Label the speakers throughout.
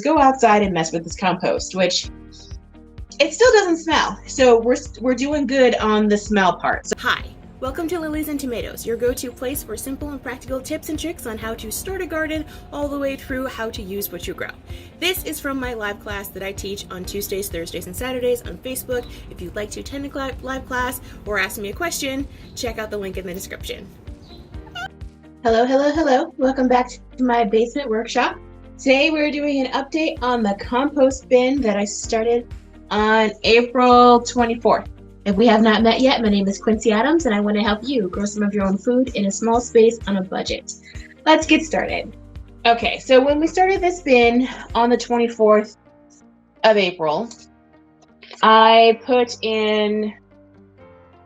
Speaker 1: go outside and mess with this compost, which it still doesn't smell. So we're doing good on the smell part.
Speaker 2: Hi, welcome to Lilies and Tomatoes, your go-to place for simple and practical tips and tricks on how to start a garden all the way through how to use what you grow. This is from my live class that I teach on Tuesdays, Thursdays, and Saturdays on Facebook. If you'd like to attend a live class or ask me a question, check out the link in the description.
Speaker 1: Hello, hello, hello. Welcome back to my basement workshop. Today we're doing an update on the compost bin that I started on April 24th. If we have not met yet, my name is Quincy Adams and I want to help you grow some of your own food in a small space on a budget. Let's get started. Okay, so when we started this bin on the 24th of April, I put in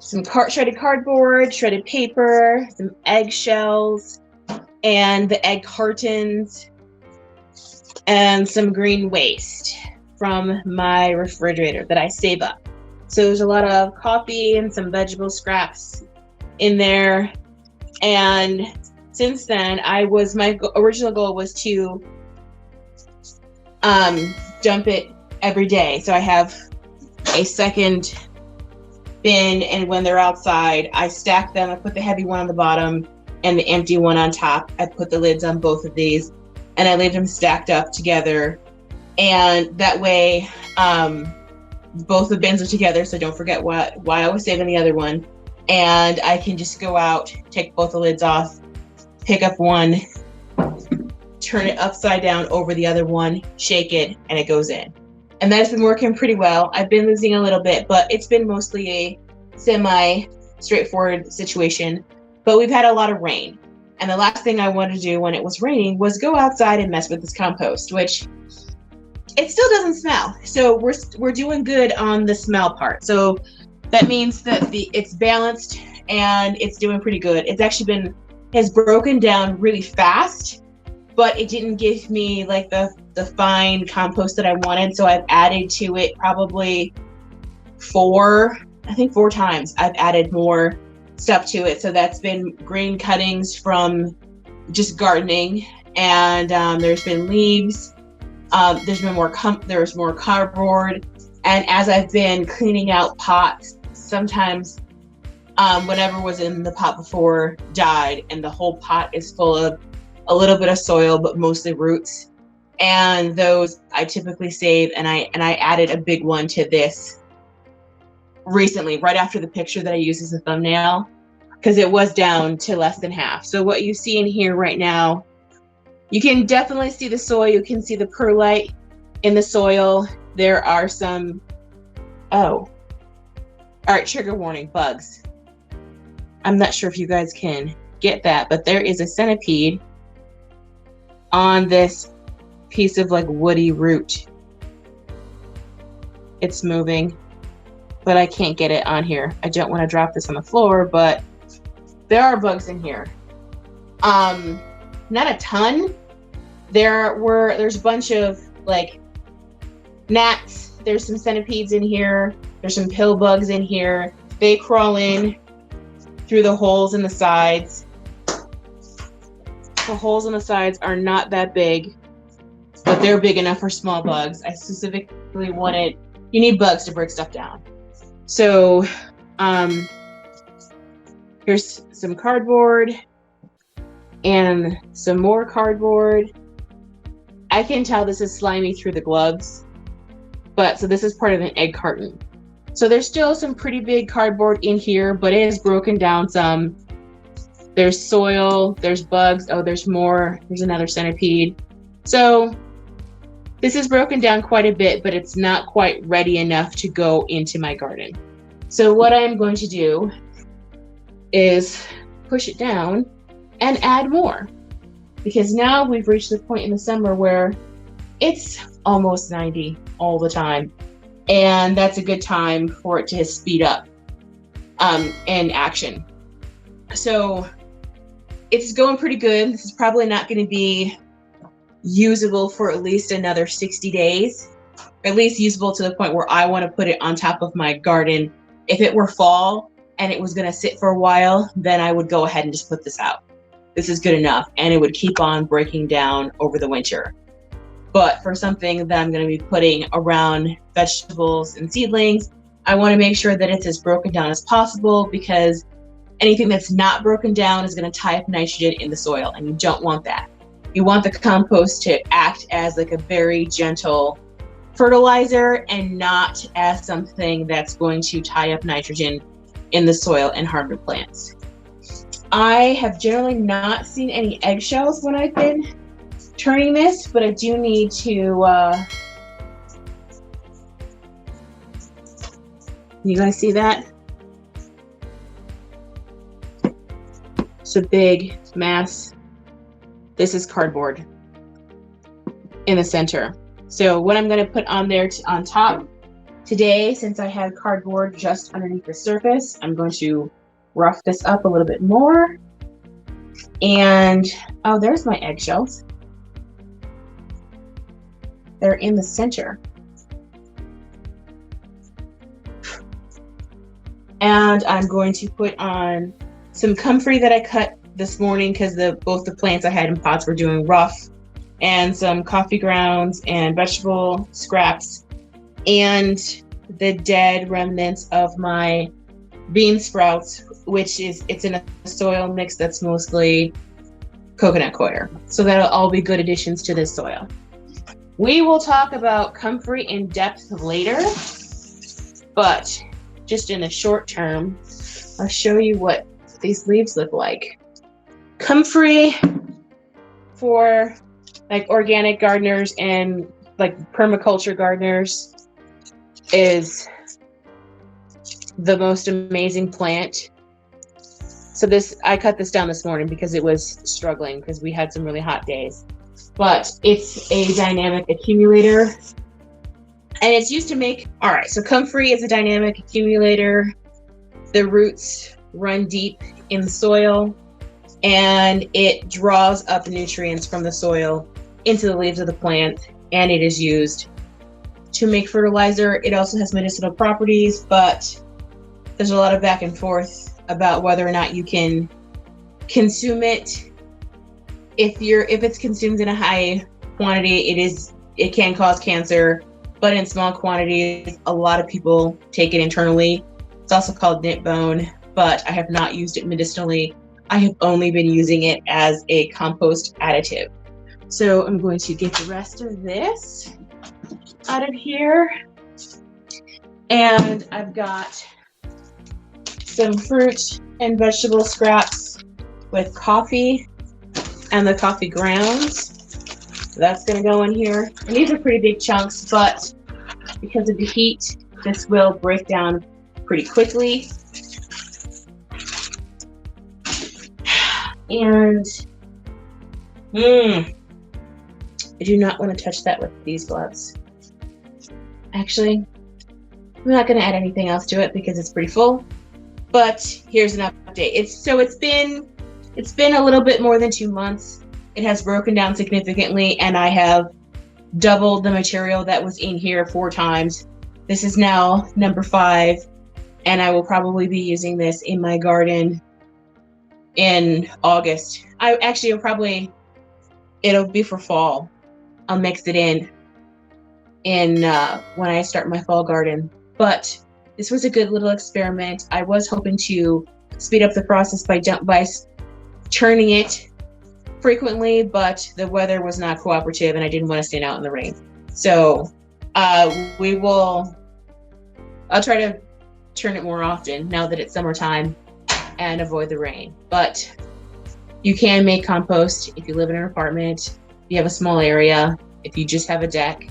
Speaker 1: some shredded cardboard, shredded paper, some eggshells, and the egg cartons, and some green waste from my refrigerator that I save up. So there's a lot of coffee and some vegetable scraps in there. And since then, my original goal was to dump it every day. So I have a second bin, and when they're outside, I stack them. I put the heavy one on the bottom and the empty one on top. I put the lids on both of these and I leave them stacked up together. And that way, both the bins are together, so don't forget why I was saving the other one. And I can just go out, take both the lids off, pick up one, turn it upside down over the other one, shake it, and it goes in. And that's been working pretty well. I've been losing a little bit, but it's been mostly a semi-straightforward situation. But we've had a lot of rain. And the last thing I wanted to do when it was raining was go outside and mess with this compost, which it still doesn't smell. So we're doing good on the smell part. So that means that it's balanced and it's doing pretty good. It's actually has broken down really fast, but it didn't give me like the fine compost that I wanted. So I've added to it probably four times. I've added more stuff to it. So that's been green cuttings from just gardening, and there's been leaves. There's more cardboard, and as I've been cleaning out pots, sometimes whatever was in the pot before died, and the whole pot is full of a little bit of soil, but mostly roots. And those I typically save, and I added a big one to this recently, right after the picture that I used as a thumbnail, because it was down to less than half. So what you see in here right now, you can definitely see the soil. You can see the perlite in the soil. There are some, all right, trigger warning, bugs. I'm not sure if you guys can get that, but there is a centipede on this piece of like woody root. It's moving, but I can't get it on here. I don't want to drop this on the floor, but there are bugs in here. Not a ton. There's a bunch of like gnats. There's some centipedes in here. There's some pill bugs in here. They crawl in through the holes in the sides. The holes in the sides are not that big, but they're big enough for small bugs. I specifically you need bugs to break stuff down. So here's some cardboard and some more cardboard. I can tell this is slimy through the gloves, so this is part of an egg carton. So there's still some pretty big cardboard in here, but it is broken down some. There's soil, there's bugs. Oh, there's more. There's another centipede. So this is broken down quite a bit, but it's not quite ready enough to go into my garden. So what I'm going to do is push it down and add more, because now we've reached the point in the summer where it's almost 90 all the time, and that's a good time for it to speed up in action. So it's going pretty good. This is probably not going to be usable for at least another 60 days, at least usable to the point where I want to put it on top of my garden. If it were fall and it was going to sit for a while, then I would go ahead and just put this out. This is good enough, and it would keep on breaking down over the winter. But for something that I'm going to be putting around vegetables and seedlings, I want to make sure that it's as broken down as possible, because anything that's not broken down is going to tie up nitrogen in the soil, and you don't want that. You want the compost to act as like a very gentle fertilizer and not as something that's going to tie up nitrogen in the soil and harm your plants. I have generally not seen any eggshells when I've been turning this, but I do need to, you guys see that? It's a big mass. This is cardboard in the center. So what I'm going to put on there on top today, since I have cardboard just underneath the surface, I'm going to rough this up a little bit more. And oh, there's my eggshells. They're in the center. And I'm going to put on some comfrey that I cut this morning because both the plants I had in pots were doing rough, and some coffee grounds and vegetable scraps, and the dead remnants of my bean sprouts, which it's in a soil mix that's mostly coconut coir. So that'll all be good additions to this soil. We will talk about comfrey in depth later, but just in the short term, I'll show you what these leaves look like. Comfrey for like organic gardeners and like permaculture gardeners is the most amazing plant. So I cut this down this morning because it was struggling because we had some really hot days. But it's a dynamic accumulator, and it's used to make, all right, so comfrey is a dynamic accumulator. The roots run deep in the soil, and it draws up nutrients from the soil into the leaves of the plant, and it is used to make fertilizer. It also has medicinal properties, but there's a lot of back and forth about whether or not you can consume it. If it's consumed in a high quantity, it can cause cancer, but in small quantities, a lot of people take it internally. It's also called knit bone, but I have not used it medicinally. I have only been using it as a compost additive. So I'm going to get the rest of this out of here. And I've got some fruit and vegetable scraps with coffee and the coffee grounds. That's going to go in here. And these are pretty big chunks, but because of the heat, this will break down pretty quickly. And I do not want to touch that with these gloves. Actually, I'm not going to add anything else to it because it's pretty full. But here's an update. It's been a little bit more than 2 months. It has broken down significantly, and I have doubled the material that was in here 4 times. This is now number 5, and I will probably be using this in my garden in August. It'll be for fall. I'll mix it in when I start my fall garden. But this was a good little experiment. I was hoping to speed up the process by churning it frequently, but the weather was not cooperative and I didn't want to stand out in the rain. So I'll try to churn it more often now that it's summertime and avoid the rain. But you can make compost if you live in an apartment, if you have a small area, if you just have a deck.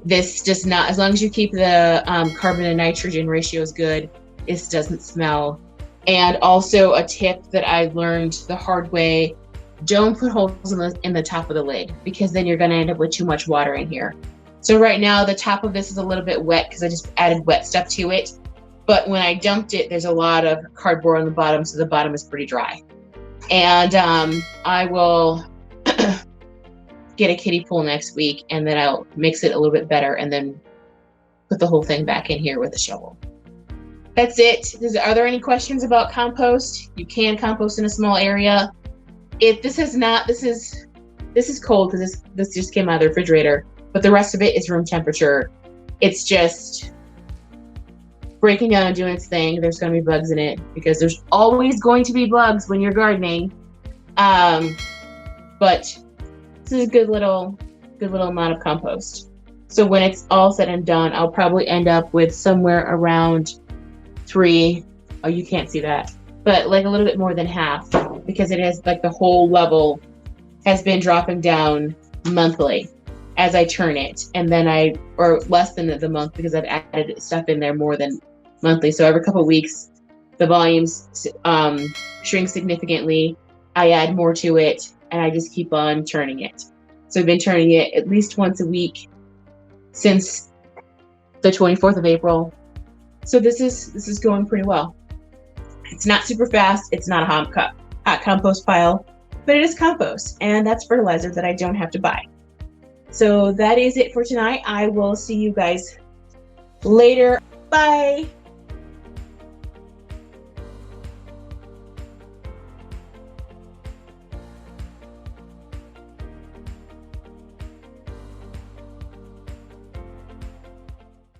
Speaker 1: This does not, as long as you keep the carbon and nitrogen ratios good, this doesn't smell. And also a tip that I learned the hard way, don't put holes in the top of the lid, because then you're gonna end up with too much water in here. So right now the top of this is a little bit wet because I just added wet stuff to it. But when I dumped it, there's a lot of cardboard on the bottom, so the bottom is pretty dry. And I will get a kiddie pool next week, and then I'll mix it a little bit better and then put the whole thing back in here with a shovel. That's it. Are there any questions about compost? You can compost in a small area. This is This is cold because this just came out of the refrigerator, but the rest of it is room temperature. It's just breaking down and doing its thing. There's going to be bugs in it because there's always going to be bugs when you're gardening. But this is a good little amount of compost. So when it's all said and done, I'll probably end up with somewhere around 3. Oh, you can't see that, but like a little bit more than half, because it is like the whole level has been dropping down monthly as I turn it, and then or less than the month because I've added stuff in there more than monthly. So every couple of weeks, the volumes shrink significantly. I add more to it, and I just keep on turning it. So I've been turning it at least once a week since the 24th of April. So this is going pretty well. It's not super fast. It's not a hot compost pile, but it is compost, and that's fertilizer that I don't have to buy. So that is it for tonight. I will see you guys later. Bye.